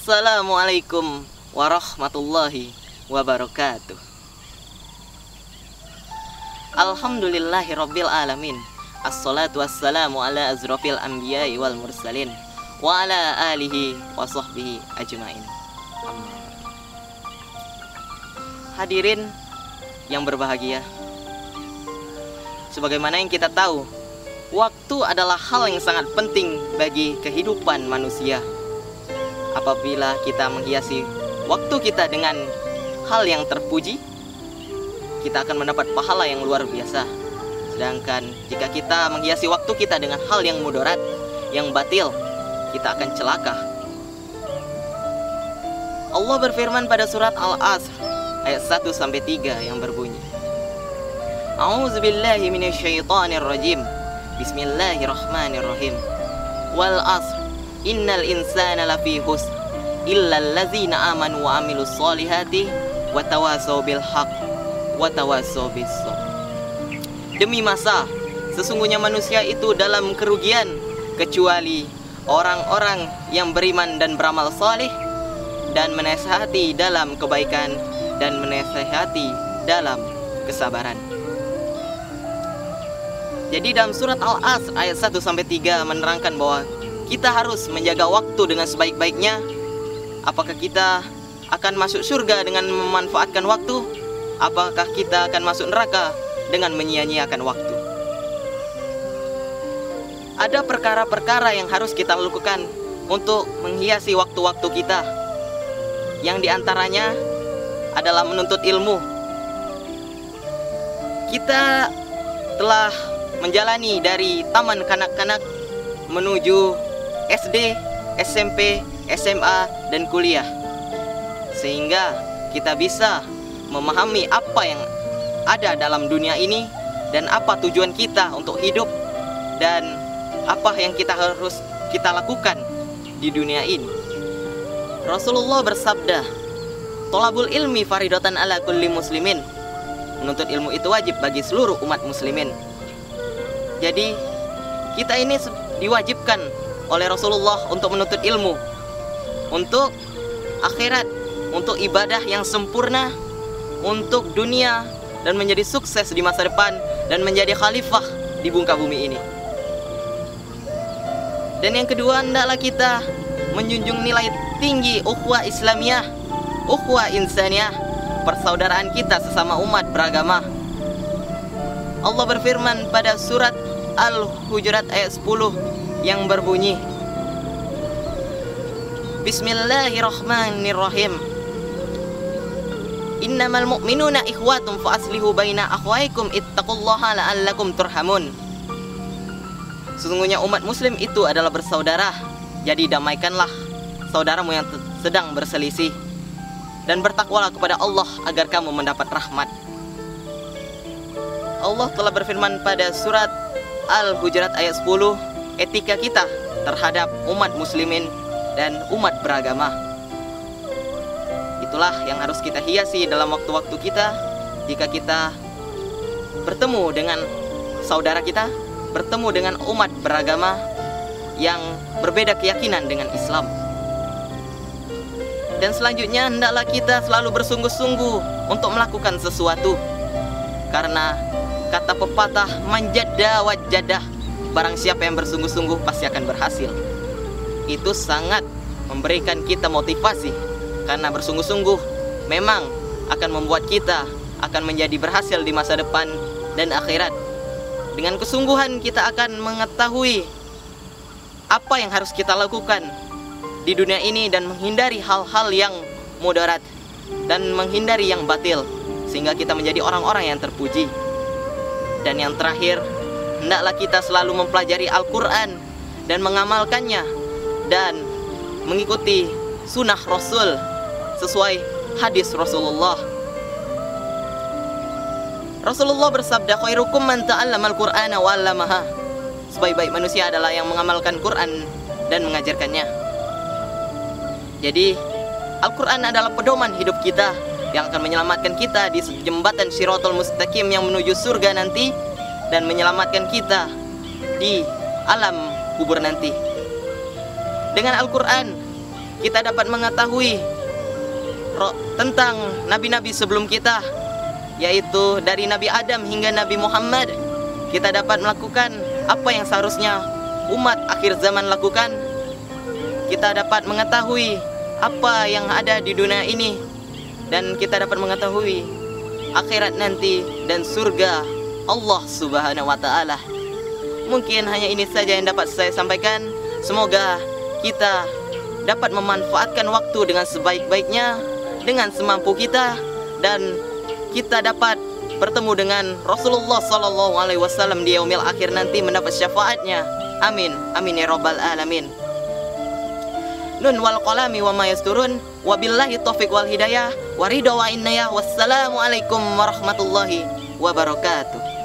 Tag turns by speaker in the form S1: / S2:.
S1: Assalamualaikum warahmatullahi wabarakatuh. Alhamdulillahirabbil alamin. Assalatu wassalamu ala azrafil anbiya'i wal mursalin wa ala alihi wa sahbihi ajmain. Hadirin yang berbahagia, sebagaimana yang kita tahu, waktu adalah hal yang sangat penting bagi kehidupan manusia. Apabila kita menghiasi waktu kita dengan hal yang terpuji, kita akan mendapat pahala yang luar biasa. Sedangkan jika kita menghiasi waktu kita dengan hal yang mudarat, yang batil, kita akan celaka. Allah berfirman pada surat Al-Asr ayat 1-3 yang berbunyi, A'udzubillahi minasyaitonir rajim. Bismillahirrahmanirrahim. Wal asr innal insana lafi khusr illa allazina amanu wa amilus solihati wa tawasaw bil haqq wa tawasaw bis sabr. Demi masa, sesungguhnya manusia itu dalam kerugian kecuali orang-orang yang beriman dan beramal saleh dan menasihati dalam kebaikan dan menasihati dalam kesabaran. Jadi dalam surat Al-Asr ayat 1-3 menerangkan bahwa kita harus menjaga waktu dengan sebaik-baiknya. Apakah kita akan masuk surga dengan memanfaatkan waktu? Apakah kita akan masuk neraka dengan menyia-nyiakan waktu? Ada perkara-perkara yang harus kita lakukan untuk menghiasi waktu-waktu kita. Yang diantaranya adalah menuntut ilmu. Kita telah menjalani dari taman kanak-kanak menuju SD, SMP, SMA, dan kuliah, sehingga kita bisa memahami apa yang ada dalam dunia ini dan apa tujuan kita untuk hidup dan apa yang harus kita lakukan di dunia ini. Rasulullah bersabda, "Thalabul ilmi faridatan ala kulli muslimin." Menuntut ilmu itu wajib bagi seluruh umat muslimin. Jadi kita ini diwajibkan oleh Rasulullah untuk menuntut ilmu, untuk akhirat, untuk ibadah yang sempurna, untuk dunia, dan menjadi sukses di masa depan dan menjadi khalifah di muka bumi ini. Dan yang kedua, hendaklah kita menjunjung nilai tinggi ukhuwah Islamiyah, ukhuwah insaniyah, persaudaraan kita sesama umat beragama. Allah berfirman pada surat Al-Hujurat ayat 10 yang berbunyi, Bismillahirrahmanirrahim. Innamal mu'minuna ikhwatum fa aslihu baina akhwaikum ittaqullaha la'allakum turhamun. Sesungguhnya umat muslim itu adalah bersaudara, jadi damaikanlah saudaramu yang sedang berselisih, dan bertakwalah kepada Allah agar kamu mendapat rahmat. Allah telah berfirman pada surat Al-Hujurat ayat 10, etika kita terhadap umat muslimin dan umat beragama. Itulah yang harus kita hiasi dalam waktu-waktu kita. Jika kita bertemu dengan saudara kita, bertemu dengan umat beragama yang berbeda keyakinan dengan Islam. Dan selanjutnya, hendaklah kita selalu bersungguh-sungguh untuk melakukan sesuatu. Karena kata pepatah manjada wajadah, barang siapa yang bersungguh-sungguh pasti akan berhasil. Itu sangat memberikan kita motivasi, karena bersungguh-sungguh memang akan membuat kita akan menjadi berhasil di masa depan dan akhirat. Dengan kesungguhan kita akan mengetahui apa yang harus kita lakukan di dunia ini dan menghindari hal-hal yang mudarat dan menghindari yang batil, sehingga kita menjadi orang-orang yang terpuji. Dan yang terakhir, hendaklah kita selalu mempelajari Al-Quran dan mengamalkannya dan mengikuti sunnah Rasul sesuai hadis Rasulullah. Rasulullah bersabda, khairukum man ta'allamal Qur'ana wa 'allamaha. Sebaik-baik manusia adalah yang mengamalkan Quran dan mengajarkannya. Jadi Al-Quran adalah pedoman hidup kita yang akan menyelamatkan kita di jembatan Shiratal Mustaqim yang menuju surga nanti, dan menyelamatkan kita di alam kubur nanti. Dengan Al-Quran kita dapat mengetahui tentang nabi-nabi sebelum kita, yaitu dari Nabi Adam hingga Nabi Muhammad. Kita dapat melakukan apa yang seharusnya umat akhir zaman lakukan. Kita dapat mengetahui apa yang ada di dunia ini, dan kita dapat mengetahui akhirat nanti dan surga Allah Subhanahu wa Ta'ala. Mungkin hanya ini saja yang dapat saya sampaikan. Semoga kita dapat memanfaatkan waktu dengan sebaik-baiknya, dengan semampu kita, dan kita dapat bertemu dengan Rasulullah SAW di yaumil akhir nanti, mendapat syafaatnya. Amin, amin ya rabbal alamin. Nun wal qalami wa ma yasturun, wabillahi taufiq wal hidayah, wa ridha wa innaya. Wassalamu alaikum warahmatullahi wabarakatuh.